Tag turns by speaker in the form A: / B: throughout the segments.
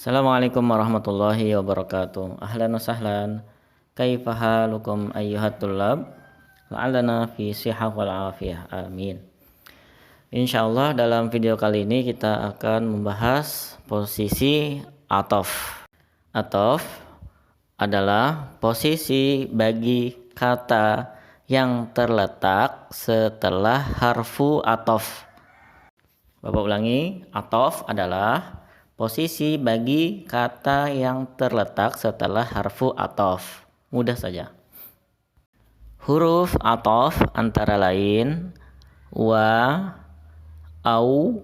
A: Assalamualaikum warahmatullahi wabarakatuh. Ahlan wa sahlan. Kaifa halukum ayyuhat tullab? La'allana fi sihah wal afiyah. Amin. Insyaallah dalam video kali ini kita akan membahas posisi atof. Atof adalah posisi bagi kata yang terletak setelah harfu atof. Bapak ulangi, atof adalah posisi bagi kata yang terletak setelah harfu atof. Mudah saja. Huruf atof antara lain wa, au,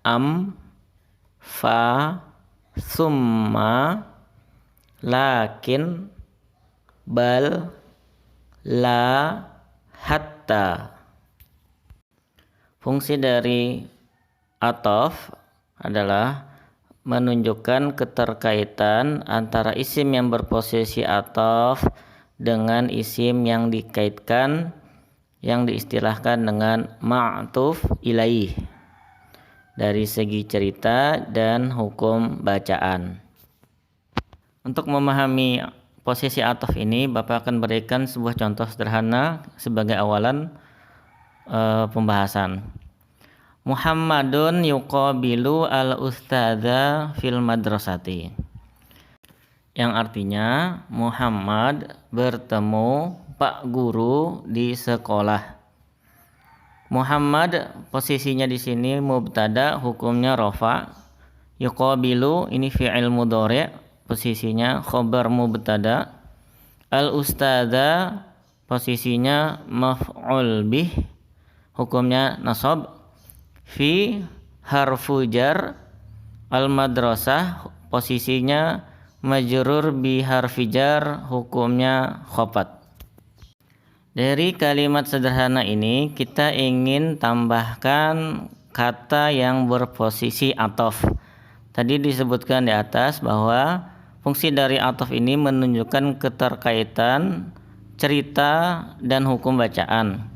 A: am, fa, summa, lakin, bal, la, hatta. Fungsi dari atof adalah menunjukkan keterkaitan antara isim yang berposisi atof dengan isim yang dikaitkan yang diistilahkan dengan ma'tuf ilaih dari segi cerita dan hukum bacaan. Untuk memahami posisi atof ini, Bapak akan berikan sebuah contoh sederhana sebagai awalan pembahasan. Muhammadun yuqabilu al-ustadza fil madrasati. Yang artinya Muhammad bertemu Pak Guru di sekolah. Muhammad posisinya di sini mubtada, hukumnya rafa. Yuqabilu ini fi'il mudhari', posisinya khabar mubtada. Al-ustadza posisinya maf'ul bih, hukumnya nasab. Fi harfu jar, al madrasah posisinya majrur bi harfi jar, hukumnya khafat. Dari kalimat sederhana ini kita ingin tambahkan kata yang berposisi atof. Tadi disebutkan di atas bahwa fungsi dari atof ini menunjukkan keterkaitan cerita dan hukum bacaan.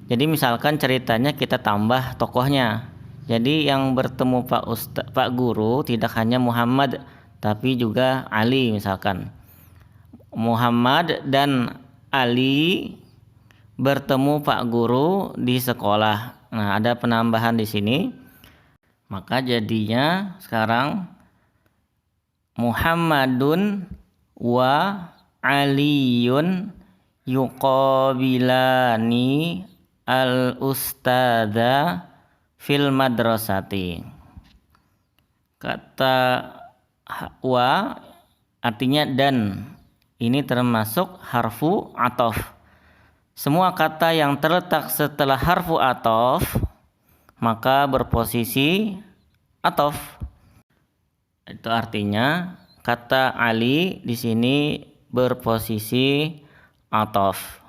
A: Jadi misalkan ceritanya kita tambah tokohnya. Jadi yang bertemu Pak Guru tidak hanya Muhammad tapi juga Ali misalkan. Muhammad dan Ali bertemu Pak Guru di sekolah. Nah, ada penambahan di sini. Maka jadinya sekarang Muhammadun wa Aliyun yuqabilani al-ustadza fil madrasati. Kata wa artinya dan, ini termasuk harfu atof. Semua kata yang terletak setelah harfu atof maka berposisi atof. Itu artinya kata Ali di sini berposisi atof.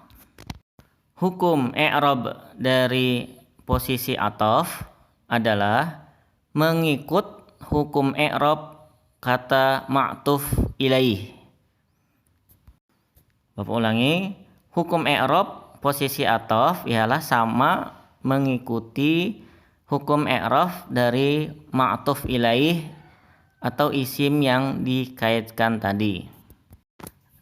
A: Hukum i'rab dari posisi atof adalah mengikut hukum i'rab kata ma'tuf ilaih. Bapak ulangi, hukum i'rab posisi atof ialah sama mengikuti hukum i'rab dari ma'tuf ilaih atau isim yang dikaitkan tadi.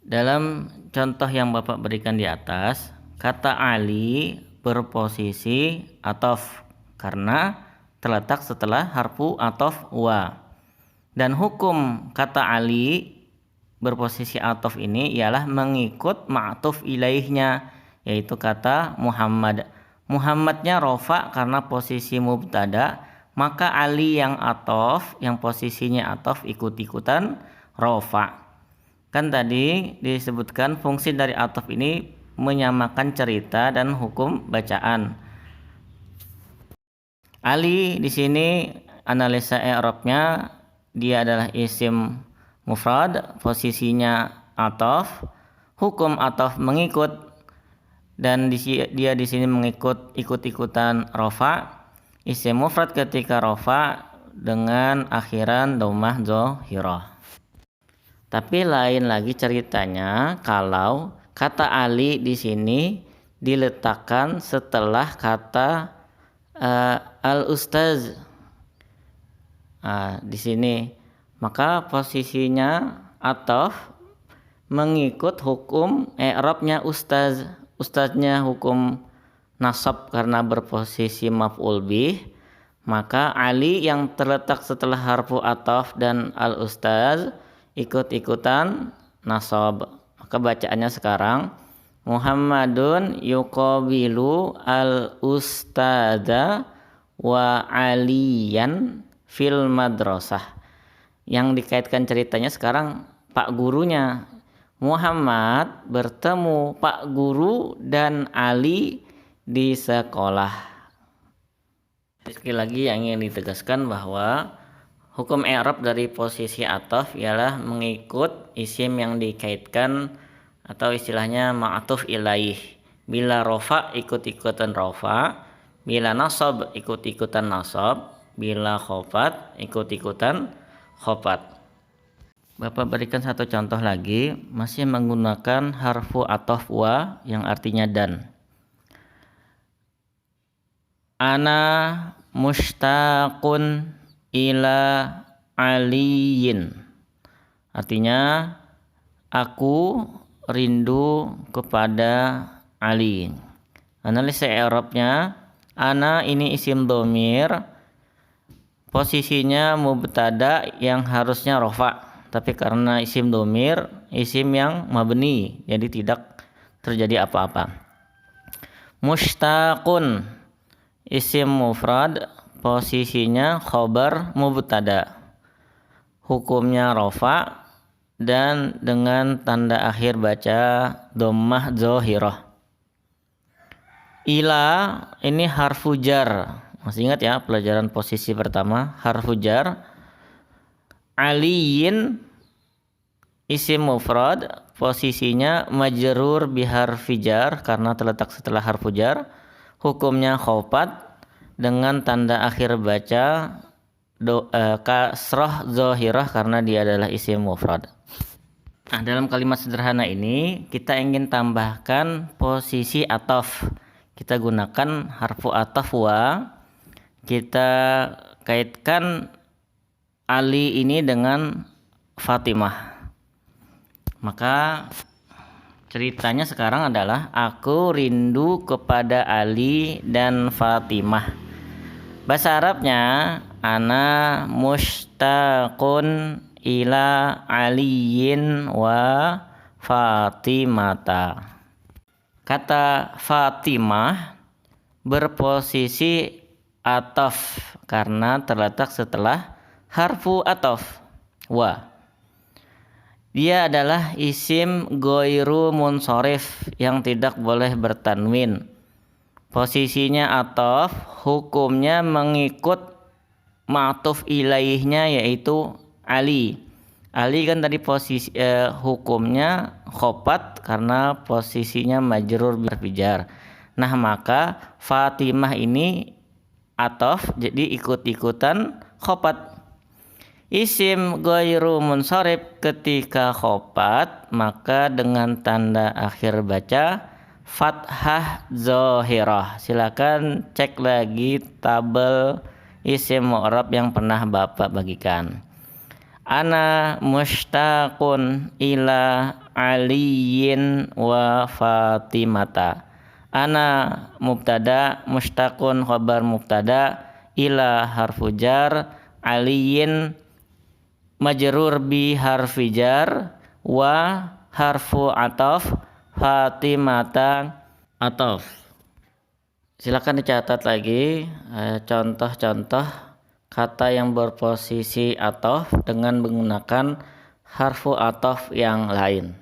A: Dalam contoh yang Bapak berikan di atas, kata Ali berposisi atof karena terletak setelah harfu atof wa. Dan hukum kata Ali berposisi atof ini ialah mengikut ma'tuf ilaihnya, yaitu kata Muhammad. Muhammadnya rofa karena posisi mubtada, maka Ali yang atof, yang posisinya atof ikut-ikutan rofa. Kan tadi disebutkan fungsi dari atof ini menyamakan cerita dan hukum bacaan. Ali di sini analisa i'rabnya, dia adalah isim mufrad, posisinya atof, hukum atof mengikut, dan dia di sini mengikut ikut-ikutan rafa. Isim mufrad ketika rafa dengan akhiran dhammah dhahirah. Tapi lain lagi ceritanya kalau kata Ali di sini diletakkan setelah kata al-ustaz. Di sini maka posisinya atof mengikut hukum i'rabnya ustaznya hukum nasab karena berposisi maf'ul bih, maka Ali yang terletak setelah harfu atof dan al-ustaz ikut-ikutan nasab. Maka bacaannya sekarang Muhammadun yuqabilu al-ustadza wa aliyan fil madrasah. Yang dikaitkan ceritanya sekarang Pak gurunya. Muhammad bertemu Pak guru dan Ali di sekolah. Sekali lagi yang ingin ditegaskan bahwa hukum i'rab dari posisi atof ialah mengikut isim yang dikaitkan atau istilahnya ma'tuf ilaih. Bila rofa ikut-ikutan rofa, bila nasab ikut-ikutan nasab, bila khofat ikut-ikutan khofat. Bapak berikan satu contoh lagi, masih menggunakan harfu atof wa yang artinya dan. Ana mushtaqun ila aliyin. Artinya aku rindu kepada Ali. Analisa i'rabnya, ana ini isim dhamir, posisinya mubtada yang harusnya rofa. Tapi karena isim dhamir, isim yang mabni, jadi tidak terjadi apa-apa. Mushtaqun isim mufrad, posisinya khobar mubtada, hukumnya rofa dan dengan tanda akhir baca dhammah dhahirah. Ila ini harfu jar, masih ingat ya pelajaran posisi pertama, harfu jar. Aliyin isim mufrad, posisinya majrur biharfi jar karena terletak setelah harfu jar, hukumnya khofat dengan tanda akhir baca kasrah zahirah karena dia adalah isim mufrad. Nah, dalam kalimat sederhana ini kita ingin tambahkan posisi atof. Kita gunakan harfu atof wa, kita kaitkan Ali ini dengan Fatimah. Maka ceritanya sekarang adalah aku rindu kepada Ali dan Fatimah. Bahasa Arabnya ana mushtaqun ila aliyin wa Fatimata. Kata Fatimah berposisi atof karena terletak setelah harfu atof wa. Dia adalah isim ghairu munsorif yang tidak boleh bertanwin. Posisinya atof, hukumnya mengikut ma'tuf ilaihnya yaitu Ali. Ali kan tadi posisi hukumnya khofat karena posisinya majrur bijar. Nah, maka Fatimah ini atof jadi ikut-ikutan khofat. Isim ghairu munsharif ketika khofat maka dengan tanda akhir baca fathah zahirah. Silakan cek lagi tabel isim mu'rab yang pernah Bapak bagikan. Ana mushtaqun ila aliyin wa fatimata. Ana mubtada, mushtaqun khabar mubtada, ila harfu jar, aliyin majrur bi harfi jar, wa harfu ataf, fatimata ataf. Silakan dicatat lagi contoh-contoh kata yang berposisi ataf dengan menggunakan harfu ataf yang lain.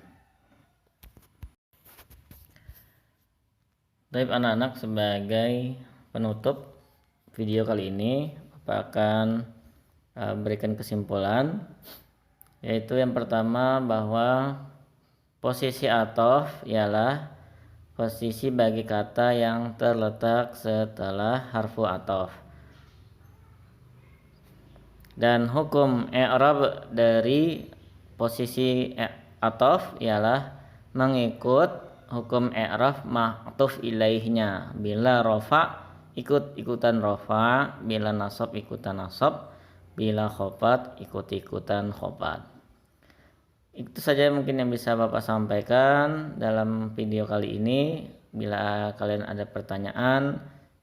A: Baik anak-anak, sebagai penutup video kali ini Bapak akan berikan kesimpulan, yaitu yang pertama bahwa posisi ataf ialah posisi bagi kata yang terletak setelah harfu ataf, dan hukum i'rab dari posisi ataf ialah mengikut hukum i'rab ma'tuf ilaihnya. Bila rofa ikut-ikutan rofa, bila nasab ikutan nasab, bila khofat ikut-ikutan khofat. Itu saja mungkin yang bisa Bapak sampaikan dalam video kali ini. Bila kalian ada pertanyaan,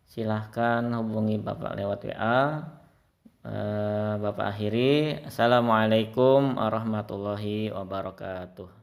A: silahkan hubungi Bapak lewat WA. Bapak akhiri. Assalamualaikum warahmatullahi wabarakatuh.